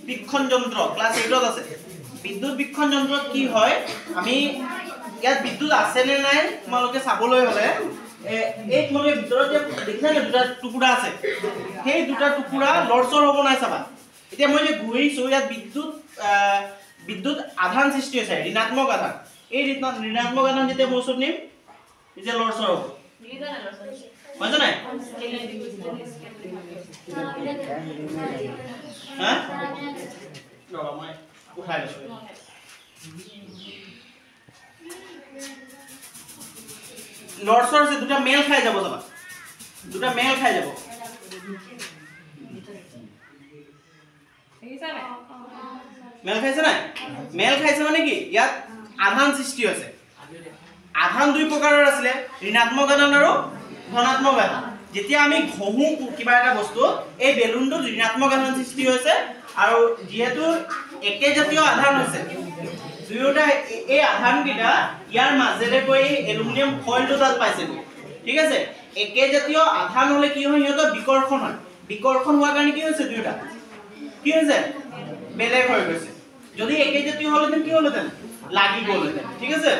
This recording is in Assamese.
বীক্ষণ যন্ত্ৰ ক্লাস 8 আছে বিদ্যুৎ বীক্ষণ যন্ত্ৰত কি হয় আমি ইয়াত বিদ্যুৎ আছে নে নাই তোমালোকে চাবলৈ হলে এই তোমালোকে ভিতৰত যে দেখিছা নে দুটা টুকুৰা আছে সেই দুটা টুকুৰা লৰচৰ হ'ব নাই চাবা এতিয়া মই যে ঘূৰিছো ইয়াত বিদ্যুৎ আধান সৃষ্টি হৈছে ঋণাত্মক আধান এই ঋণাত্মক আধান যেতিয়া মই ওচৰত নিম এতিয়া লৰচৰ হ'ব বুঝছ নাই হা ৰবা মই উঠাই লৈছো লৰচৰ যে দুটা মেল খাই যাব যাবা দুটা মেল খাই যাব মেল খাইছে নাই মেল খাইছে মানে কি ইয়াত আধান সৃষ্টি হৈছে আধান দুই প্ৰকাৰৰ আছিল ঋণাত্মক আধান আৰু ধনাত্মক আধান যেতিয়া আমি ঘহু কিবা এটা বস্তু এই বেলুনটো ঋণাত্মক আধান সৃষ্টি হৈছে আৰু যেহেতু একে জাতীয় আধান হৈছে দুয়োটা এই আধান কিটা ইয়াৰ মাজেৰে গৈ এলুমিনিয়াম ফয়েলটো তাত পাইছে ঠিক আছে একে জাতীয় আধান হলে কি হয় ইহঁতৰ বিকৰ্ষণ হয় বিকৰ্ষণ হোৱাৰ কাৰণে কি হৈছে দুয়োটা কি হৈছে বেলেগ হৈ গৈছে যদি একে জাতীয় হলহেঁতেন কি হলহেঁতেন লাগি গ'লহেঁতেন ঠিক আছে